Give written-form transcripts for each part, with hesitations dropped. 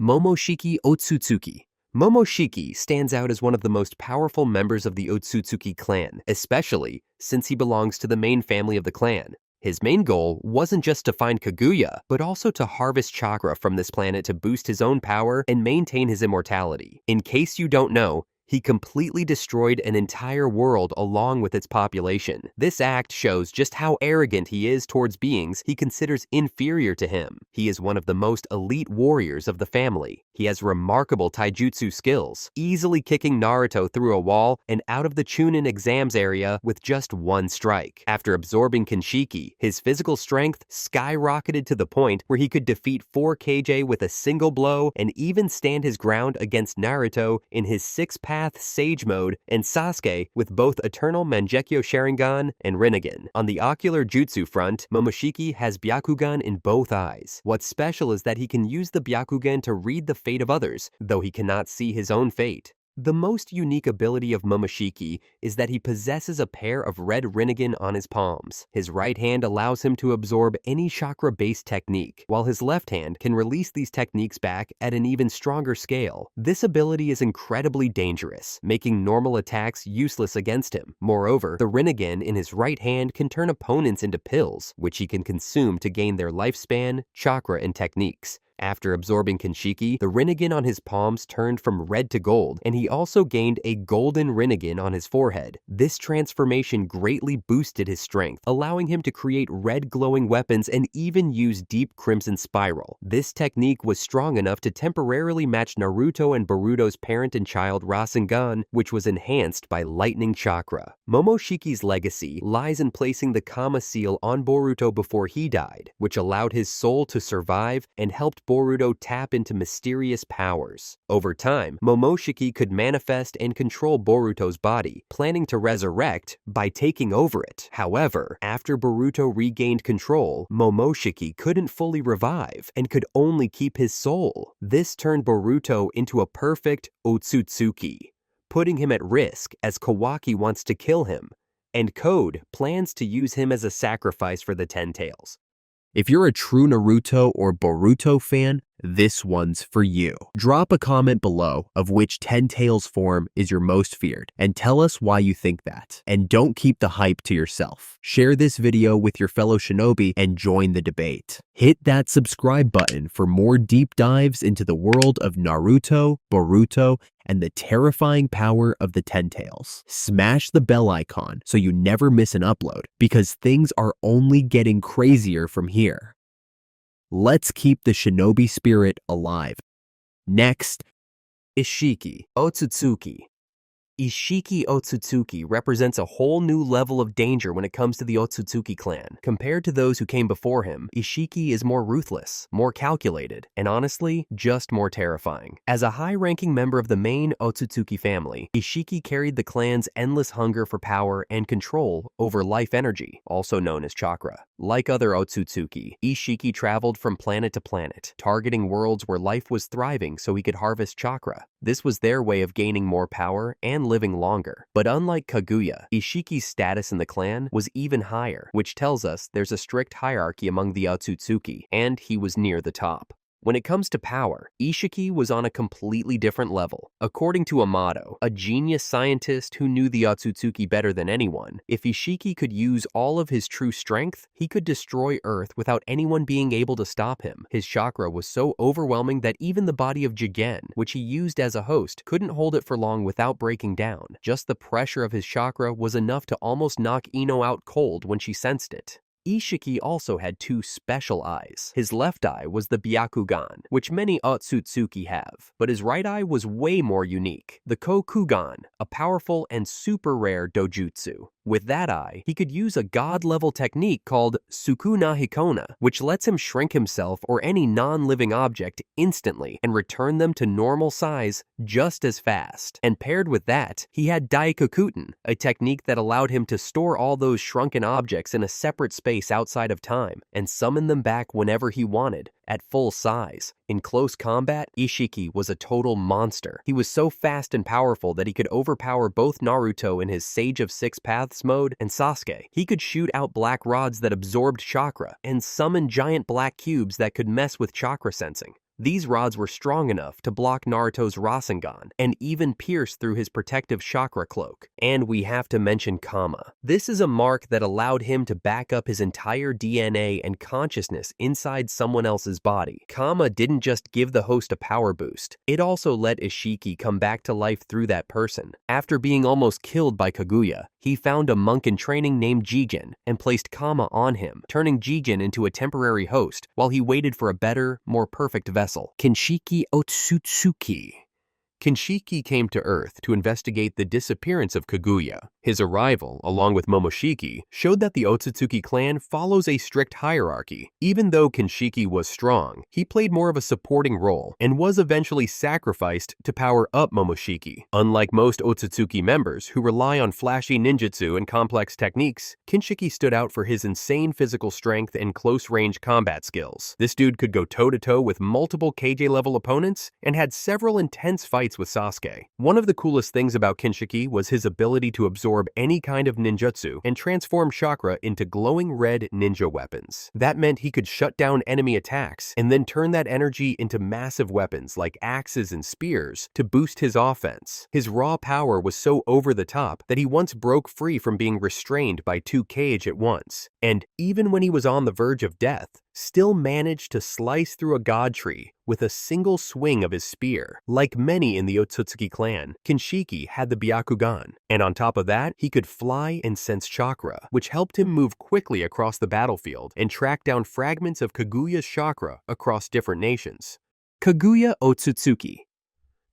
Momoshiki Otsutsuki. Momoshiki stands out as one of the most powerful members of the Ōtsutsuki clan, especially since he belongs to the main family of the clan. His main goal wasn't just to find Kaguya, but also to harvest chakra from this planet to boost his own power and maintain his immortality. In case you don't know, he completely destroyed an entire world along with its population. This act shows just how arrogant he is towards beings he considers inferior to him. He is one of the most elite warriors of the family. He has remarkable taijutsu skills, easily kicking Naruto through a wall and out of the Chunin Exams area with just one strike. After absorbing Kinshiki, his physical strength skyrocketed to the point where he could defeat 4 Kage with a single blow and even stand his ground against Naruto in his 6-path Sage mode and Sasuke with both eternal Mangekyō Sharingan and Rinnegan. On the ocular jutsu front, Momoshiki has Byakugan in both eyes. What's special is that he can use the Byakugan to read the fate of others, though he cannot see his own fate. The most unique ability of Momoshiki is that he possesses a pair of red Rinnegan on his palms. His right hand allows him to absorb any chakra-based technique, while his left hand can release these techniques back at an even stronger scale. This ability is incredibly dangerous, making normal attacks useless against him. Moreover, the Rinnegan in his right hand can turn opponents into pills, which he can consume to gain their lifespan, chakra, and techniques. After absorbing Kinshiki, the Rinnegan on his palms turned from red to gold, and he also gained a golden Rinnegan on his forehead. This transformation greatly boosted his strength, allowing him to create red glowing weapons and even use deep crimson spiral. This technique was strong enough to temporarily match Naruto and Boruto's parent and child Rasengan, which was enhanced by lightning chakra. Momoshiki's legacy lies in placing the Kama seal on Boruto before he died, which allowed his soul to survive and helped Boruto tap into mysterious powers. Over time, Momoshiki could manifest and control Boruto's body, planning to resurrect by taking over it. However, after Boruto regained control, Momoshiki couldn't fully revive and could only keep his soul. This turned Boruto into a perfect Ōtsutsuki, putting him at risk as Kawaki wants to kill him, and Code plans to use him as a sacrifice for the Ten Tails. If you're a true Naruto or Boruto fan, this one's for you. Drop a comment below of which Ten Tails form is your most feared, and tell us why you think that. And don't keep the hype to yourself. Share this video with your fellow shinobi and join the debate. Hit that subscribe button for more deep dives into the world of Naruto, Boruto, and the terrifying power of the Ten Tails. Smash the bell icon so you never miss an upload, because things are only getting crazier from here. Let's keep the shinobi spirit alive. Next, Ishiki Otsutsuki. Ishiki Otsutsuki represents a whole new level of danger when it comes to the Ōtsutsuki clan. Compared to those who came before him, Ishiki is more ruthless, more calculated, and honestly, just more terrifying. As a high-ranking member of the main Ōtsutsuki family, Ishiki carried the clan's endless hunger for power and control over life energy, also known as chakra. Like other Ōtsutsuki, Ishiki traveled from planet to planet, targeting worlds where life was thriving so he could harvest chakra. This was their way of gaining more power and living longer. But unlike Kaguya, Ishiki's status in the clan was even higher, which tells us there's a strict hierarchy among the Ōtsutsuki, and he was near the top. When it comes to power, Ishiki was on a completely different level. According to Amato, a genius scientist who knew the Ōtsutsuki better than anyone, if Ishiki could use all of his true strength, he could destroy Earth without anyone being able to stop him. His chakra was so overwhelming that even the body of Jigen, which he used as a host, couldn't hold it for long without breaking down. Just the pressure of his chakra was enough to almost knock Ino out cold when she sensed it. Ishiki also had two special eyes. His left eye was the Byakugan, which many Ōtsutsuki have, but his right eye was way more unique. The Kokugan, a powerful and super rare dojutsu. With that eye, he could use a god-level technique called Sukuna Hikona, which lets him shrink himself or any non-living object instantly and return them to normal size just as fast. And paired with that, he had Daikokuten, a technique that allowed him to store all those shrunken objects in a separate space outside of time and summon them back whenever he wanted, at full size. In close combat, Ishiki was a total monster. He was so fast and powerful that he could overpower both Naruto in his Sage of Six Paths mode and Sasuke. He could shoot out black rods that absorbed chakra and summon giant black cubes that could mess with chakra sensing. These rods were strong enough to block Naruto's Rasengan and even pierce through his protective chakra cloak. And we have to mention Kama. This is a mark that allowed him to back up his entire DNA and consciousness inside someone else's body. Kama didn't just give the host a power boost, it also let Ishiki come back to life through that person. After being almost killed by Kaguya, he found a monk in training named Jigen and placed Kama on him, turning Jigen into a temporary host while he waited for a better, more perfect vessel. Kinshiki Otsutsuki. Kinshiki came to Earth to investigate the disappearance of Kaguya. His arrival, along with Momoshiki, showed that the Ōtsutsuki clan follows a strict hierarchy. Even though Kinshiki was strong, he played more of a supporting role and was eventually sacrificed to power up Momoshiki. Unlike most Ōtsutsuki members who rely on flashy ninjutsu and complex techniques, Kinshiki stood out for his insane physical strength and close-range combat skills. This dude could go toe-to-toe with multiple Kage-level opponents and had several intense fights with Sasuke. One of the coolest things about Kinshiki was his ability to absorb any kind of ninjutsu and transform chakra into glowing red ninja weapons. That meant he could shut down enemy attacks and then turn that energy into massive weapons like axes and spears to boost his offense. His raw power was so over the top that he once broke free from being restrained by two Kage at once. And even when he was on the verge of death, still managed to slice through a god tree with a single swing of his spear. Like many in the Ōtsutsuki clan, Kinshiki had the Byakugan, and on top of that, he could fly and sense chakra, which helped him move quickly across the battlefield and track down fragments of Kaguya's chakra across different nations. Kaguya Otsutsuki.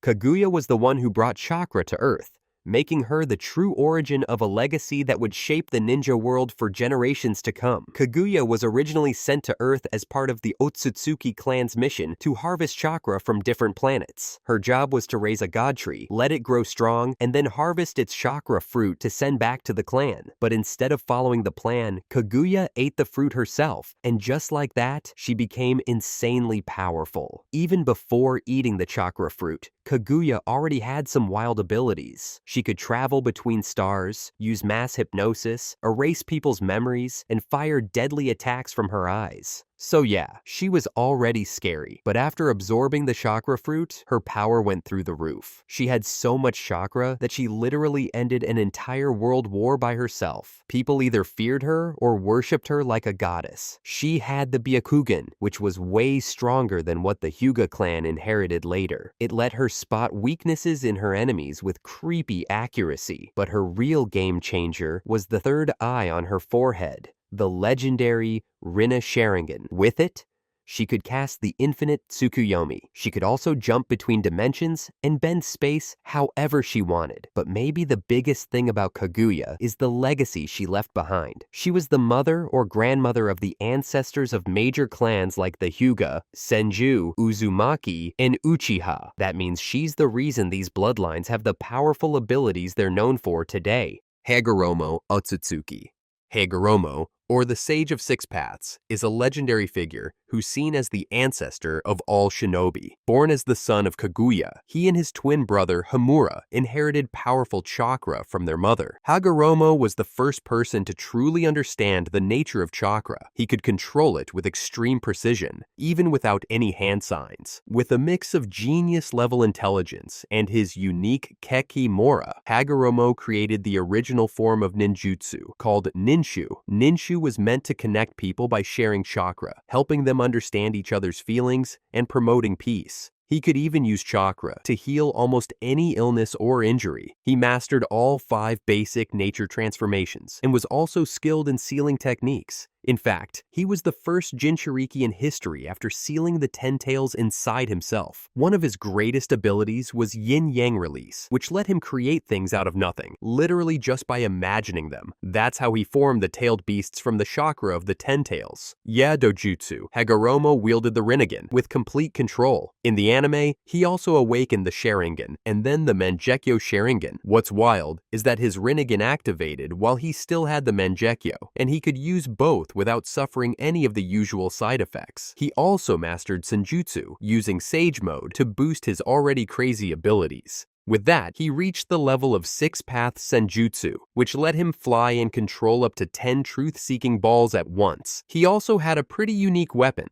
Kaguya was the one who brought chakra to Earth, making her the true origin of a legacy that would shape the ninja world for generations to come. Kaguya was originally sent to Earth as part of the Ōtsutsuki clan's mission to harvest chakra from different planets. Her job was to raise a god tree, let it grow strong, and then harvest its chakra fruit to send back to the clan. But instead of following the plan, Kaguya ate the fruit herself, and just like that, she became insanely powerful. Even before eating the chakra fruit, Kaguya already had some wild abilities. She could travel between stars, use mass hypnosis, erase people's memories, and fire deadly attacks from her eyes. So yeah, she was already scary, but after absorbing the chakra fruit, her power went through the roof. She had so much chakra that she literally ended an entire world war by herself. People either feared her or worshipped her like a goddess. She had the Byakugan, which was way stronger than what the Hyuga clan inherited later. It let her spot weaknesses in her enemies with creepy accuracy, but her real game changer was the third eye on her forehead. The legendary Sharingan. With it, she could cast the infinite Tsukuyomi. She could also jump between dimensions and bend space however she wanted. But maybe the biggest thing about Kaguya is the legacy she left behind. She was the mother or grandmother of the ancestors of major clans like the Hyuga, Senju, Uzumaki, and Uchiha. That means she's the reason these bloodlines have the powerful abilities they're known for today. Hagurromo Otsutsuki. Hagurromo, or the Sage of Six Paths, is a legendary figure who's seen as the ancestor of all shinobi. Born as the son of Kaguya, he and his twin brother Hamura inherited powerful chakra from their mother. Hagurromo was the first person to truly understand the nature of chakra. He could control it with extreme precision, even without any hand signs. With a mix of genius-level intelligence and his unique Kekimora, Hagurromo created the original form of ninjutsu, called Ninshu. Ninshu was meant to connect people by sharing chakra, helping them understand each other's feelings and promoting peace. He could even use chakra to heal almost any illness or injury. He mastered all 5 basic nature transformations and was also skilled in sealing techniques. In fact, he was the first Jinchuriki in history after sealing the 10 tails inside himself. One of his greatest abilities was yin-yang release, which let him create things out of nothing, literally just by imagining them. That's how he formed the tailed beasts from the chakra of the 10 tails. Yeah, dojutsu, Hagurromo wielded the Rinnegan with complete control. In the anime, he also awakened the Sharingan, and then the Mangekyō Sharingan. What's wild is that his Rinnegan activated while he still had the Mangekyō, and he could use both without suffering any of the usual side effects. He also mastered Senjutsu, using Sage Mode to boost his already crazy abilities. With that, he reached the level of 6-path Senjutsu, which let him fly and control up to 10 truth-seeking balls at once. He also had a pretty unique weapon,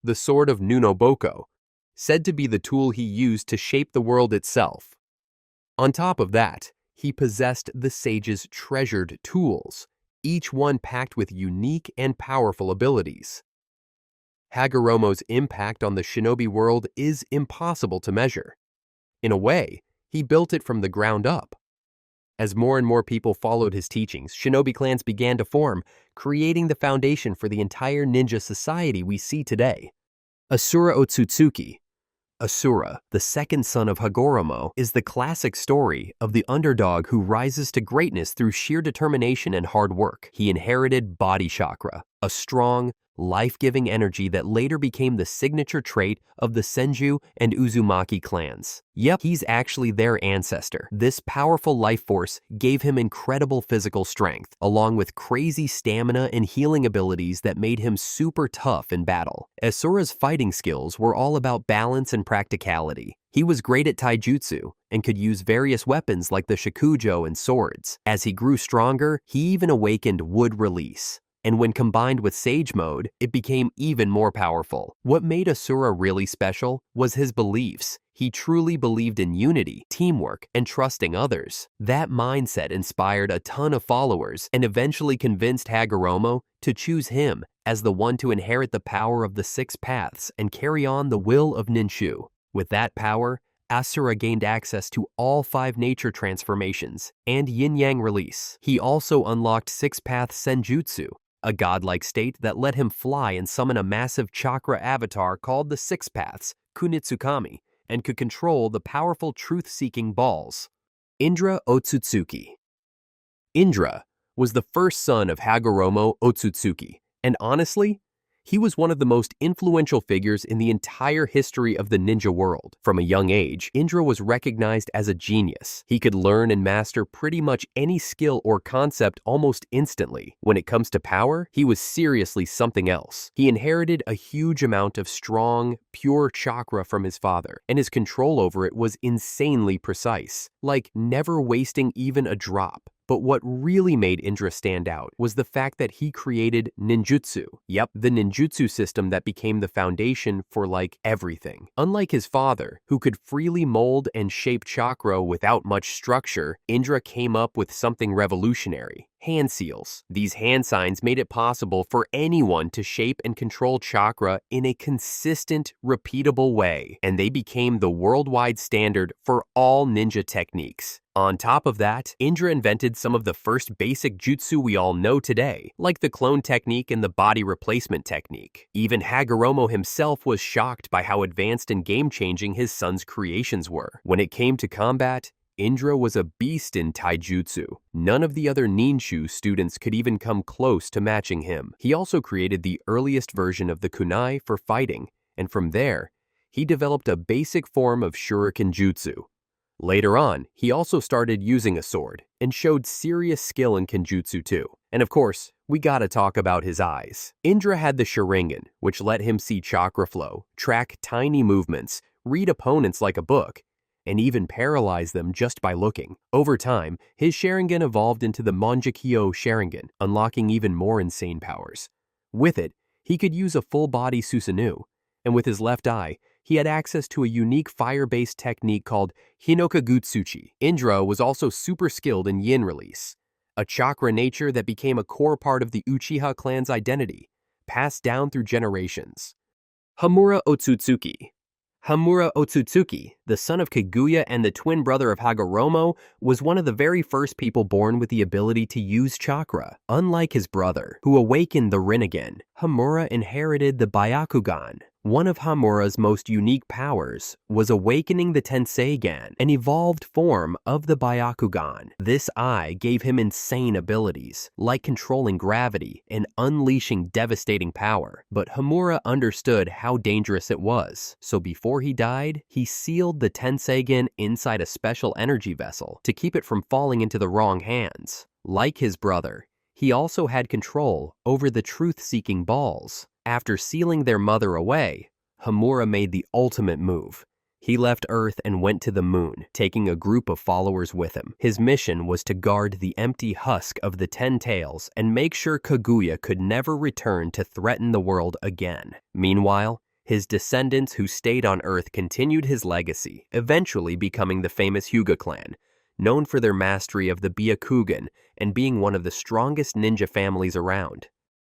the Sword of Nunoboko, said to be the tool he used to shape the world itself. On top of that, he possessed the sage's treasured tools, each one packed with unique and powerful abilities. Hagurromo's impact on the shinobi world is impossible to measure. In a way, he built it from the ground up. As more and more people followed his teachings, shinobi clans began to form, creating the foundation for the entire ninja society we see today. Assura Otsutsuki. Assura, the second son of Hagurromo, is the classic story of the underdog who rises to greatness through sheer determination and hard work. He inherited body chakra, a strong, life-giving energy that later became the signature trait of the Senju and Uzumaki clans. Yep, he's actually their ancestor. This powerful life force gave him incredible physical strength, along with crazy stamina and healing abilities that made him super tough in battle. Assura's fighting skills were all about balance and practicality. He was great at taijutsu and could use various weapons like the shakujo and swords. As he grew stronger, he even awakened wood release. And when combined with Sage Mode, it became even more powerful. What made Assura really special was his beliefs. He truly believed in unity, teamwork, and trusting others. That mindset inspired a ton of followers and eventually convinced Hagurromo to choose him as the one to inherit the power of the 6 paths and carry on the will of Ninshu. With that power, Assura gained access to all 5 nature transformations and yin-yang release. He also unlocked 6-path senjutsu, a godlike state that let him fly and summon a massive chakra avatar called the 6 Paths, Kunitsukami, and could control the powerful truth-seeking balls. Indra Ōtsutsuki. Indra was the first son of Hagurromo Ōtsutsuki, and honestly, he was one of the most influential figures in the entire history of the ninja world. From a young age, Indra was recognized as a genius. He could learn and master pretty much any skill or concept almost instantly. When it comes to power, he was seriously something else. He inherited a huge amount of strong, pure chakra from his father, and his control over it was insanely precise, like never wasting even a drop. But what really made Indra stand out was the fact that he created ninjutsu. Yep, the ninjutsu system that became the foundation for everything. Unlike his father, who could freely mold and shape chakra without much structure, Indra came up with something revolutionary. Hand seals. These hand signs made it possible for anyone to shape and control chakra in a consistent, repeatable way, and they became the worldwide standard for all ninja techniques. On top of that, Indra invented some of the first basic jutsu we all know today, like the clone technique and the body replacement technique. Even Hagurromo himself was shocked by how advanced and game-changing his son's creations were. When it came to combat, Indra was a beast in taijutsu. None of the other Ninshu students could even come close to matching him. He also created the earliest version of the kunai for fighting, and from there, he developed a basic form of shuriken jutsu. Later on, he also started using a sword and showed serious skill in kenjutsu too. And of course, we gotta talk about his eyes. Indra had the Sharingan, which let him see chakra flow, track tiny movements, read opponents like a book, and even paralyze them just by looking. Over time, his Sharingan evolved into the Mangekyō Sharingan, unlocking even more insane powers. With it, he could use a full-body Susanoo, and with his left eye, he had access to a unique fire-based technique called Hinokagutsuchi. Indra was also super skilled in yin release, a chakra nature that became a core part of the Uchiha clan's identity, passed down through generations. Hamura Ōtsutsuki. Hamura Ōtsutsuki, the son of Kaguya and the twin brother of Hagurromo, was one of the very first people born with the ability to use chakra. Unlike his brother, who awakened the Rinnegan, Hamura inherited the Byakugan. One of Hamura's most unique powers was awakening the Tenseigan, an evolved form of the Byakugan. This eye gave him insane abilities, like controlling gravity and unleashing devastating power. But Hamura understood how dangerous it was, so before he died, he sealed the Tenseigan inside a special energy vessel to keep it from falling into the wrong hands. Like his brother, he also had control over the truth-seeking balls. After sealing their mother away, Hamura made the ultimate move. He left Earth and went to the moon, taking a group of followers with him. His mission was to guard the empty husk of the 10 tails and make sure Kaguya could never return to threaten the world again. Meanwhile, His descendants who stayed on Earth continued his legacy, eventually becoming the famous Hyuga clan, known for their mastery of the Byakugan and being one of the strongest ninja families around.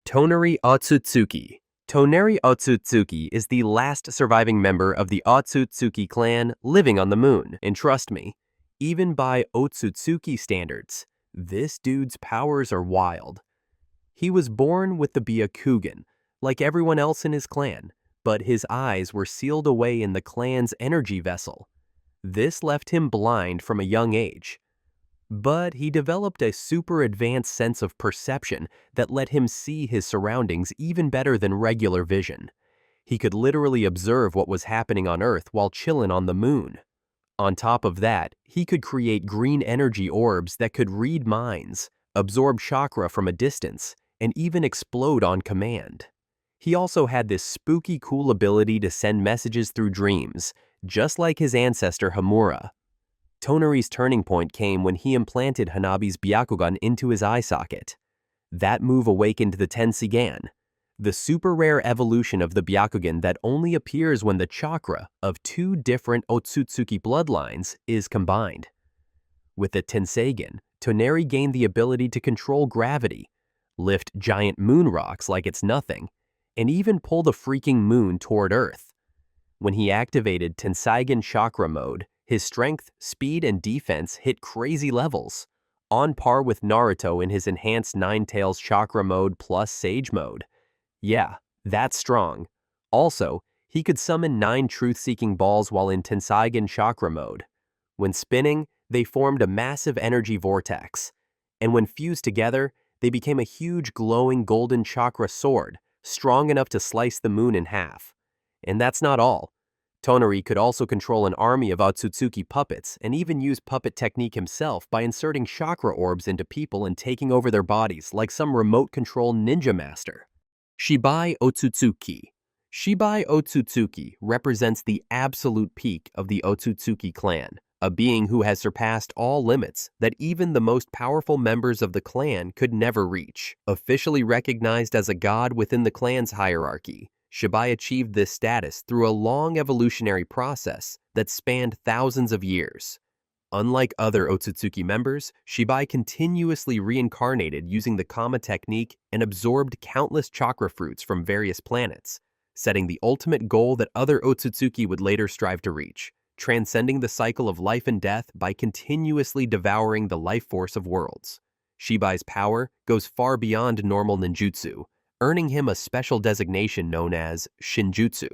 Tonori Otsutsuki. Tonori Otsutsuki is the last surviving member of the Ōtsutsuki clan living on the moon, and trust me, even by Ōtsutsuki standards, this dude's powers are wild. He was born with the Byakugan, like everyone else in his clan, but his eyes were sealed away in the clan's energy vessel. This left him blind from a young age. But he developed a super advanced sense of perception that let him see his surroundings even better than regular vision. He could literally observe what was happening on Earth while chillin' on the moon. On top of that, he could create green energy orbs that could read minds, absorb chakra from a distance, and even explode on command. He also had this spooky cool ability to send messages through dreams, just like his ancestor Hamura. Tonori's turning point came when he implanted Hanabi's Byakugan into his eye socket. That move awakened the Tensigan, the super rare evolution of the Byakugan that only appears when the chakra of two different Ōtsutsuki bloodlines is combined. With the Tensigan, Toneri gained the ability to control gravity, lift giant moon rocks like it's nothing, and even pull the freaking moon toward Earth. When he activated Tensigan chakra mode, his strength, speed, and defense hit crazy levels, on par with Naruto in his enhanced Nine Tails chakra mode plus Sage mode. Yeah, that's strong. Also, he could summon 9 truth-seeking balls while in Tensigan chakra mode. When spinning, they formed a massive energy vortex, and when fused together, they became a huge glowing golden chakra sword, strong enough to slice the moon in half. And that's not all. Tonori could also control an army of Ōtsutsuki puppets and even use puppet technique himself by inserting chakra orbs into people and taking over their bodies like some remote-control ninja master. Shibai Ōtsutsuki. Shibai Ōtsutsuki represents the absolute peak of the Ōtsutsuki clan, a being who has surpassed all limits that even the most powerful members of the clan could never reach. Officially recognized as a god within the clan's hierarchy, Shibai achieved this status through a long evolutionary process that spanned thousands of years. Unlike other Ōtsutsuki members, Shibai continuously reincarnated using the Kama technique and absorbed countless chakra fruits from various planets, setting the ultimate goal that other Ōtsutsuki would later strive to reach, transcending the cycle of life and death by continuously devouring the life force of worlds. Shibai's power goes far beyond normal ninjutsu, earning him a special designation known as Shinjutsu.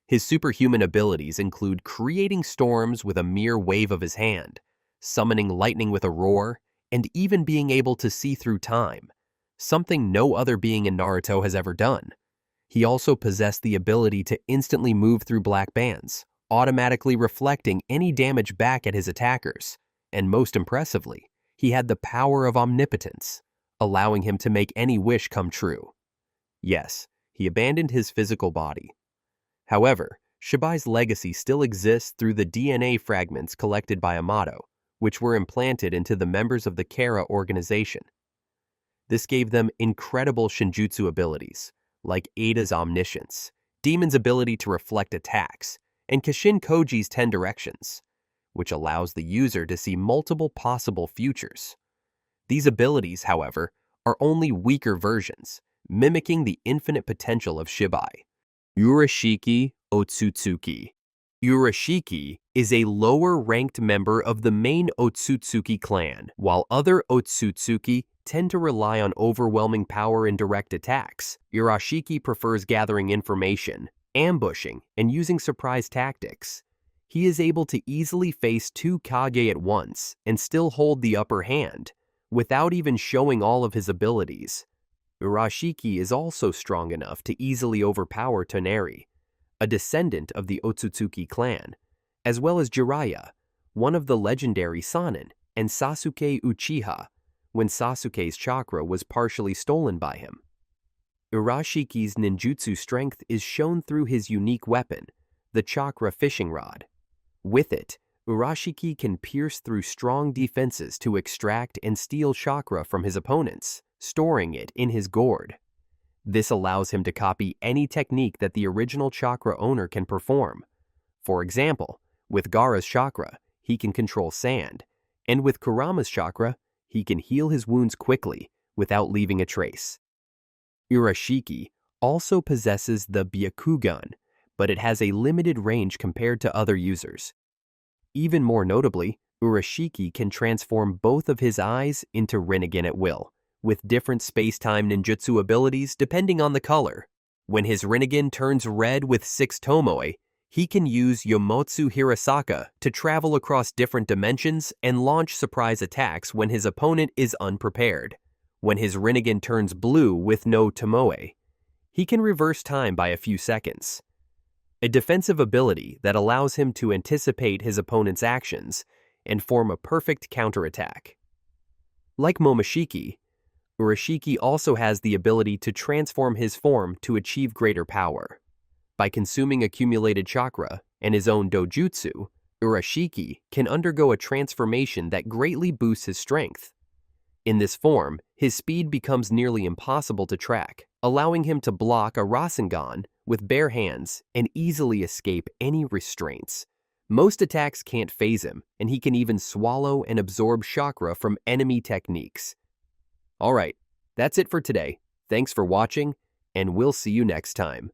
His superhuman abilities include creating storms with a mere wave of his hand, summoning lightning with a roar, and even being able to see through time, something no other being in Naruto has ever done. He also possessed the ability to instantly move through black bands, automatically reflecting any damage back at his attackers, and most impressively, he had the power of omnipotence, allowing him to make any wish come true. Yes, he abandoned his physical body. However, Shibai's legacy still exists through the DNA fragments collected by Amato, which were implanted into the members of the Kara organization. This gave them incredible Shinjutsu abilities, like Ada's omniscience, Demon's ability to reflect attacks, and Kishin Koji's 10 directions, which allows the user to see multiple possible futures. These abilities, however, are only weaker versions, mimicking the infinite potential of Shibai. Urosiki Otsutsuki. Urosiki is a lower-ranked member of the main Ōtsutsuki clan, while other Ōtsutsuki tend to rely on overwhelming power in direct attacks. Urosiki prefers gathering information, ambushing, and using surprise tactics. He is able to easily face 2 Kage at once and still hold the upper hand, without even showing all of his abilities. Urosiki is also strong enough to easily overpower Toneri, a descendant of the Ōtsutsuki clan, as well as Jiraiya, one of the legendary Sannin, and Sasuke Uchiha, when Sasuke's chakra was partially stolen by him. Uroshiki's ninjutsu strength is shown through his unique weapon, the chakra fishing rod. With it, Urosiki can pierce through strong defenses to extract and steal chakra from his opponents, storing it in his gourd. This allows him to copy any technique that the original chakra owner can perform. For example, with Gaara's chakra, he can control sand, and with Kurama's chakra, he can heal his wounds quickly without leaving a trace. Urosiki also possesses the Byakugan, but it has a limited range compared to other users. Even more notably, Urosiki can transform both of his eyes into Rinnegan at will, with different space-time ninjutsu abilities depending on the color. When his Rinnegan turns red with 6 Tomoe, he can use Yomotsu Hirasaka to travel across different dimensions and launch surprise attacks when his opponent is unprepared. When his Rinnegan turns blue with no Tomoe, he can reverse time by a few seconds. A defensive ability that allows him to anticipate his opponent's actions and form a perfect counterattack. Like Momoshiki, Urosiki also has the ability to transform his form to achieve greater power. By consuming accumulated chakra and his own dojutsu, Urosiki can undergo a transformation that greatly boosts his strength. In this form, his speed becomes nearly impossible to track, allowing him to block a Rasengan with bare hands and easily escape any restraints. Most attacks can't phase him, and he can even swallow and absorb chakra from enemy techniques. Alright, that's it for today. Thanks for watching, and we'll see you next time.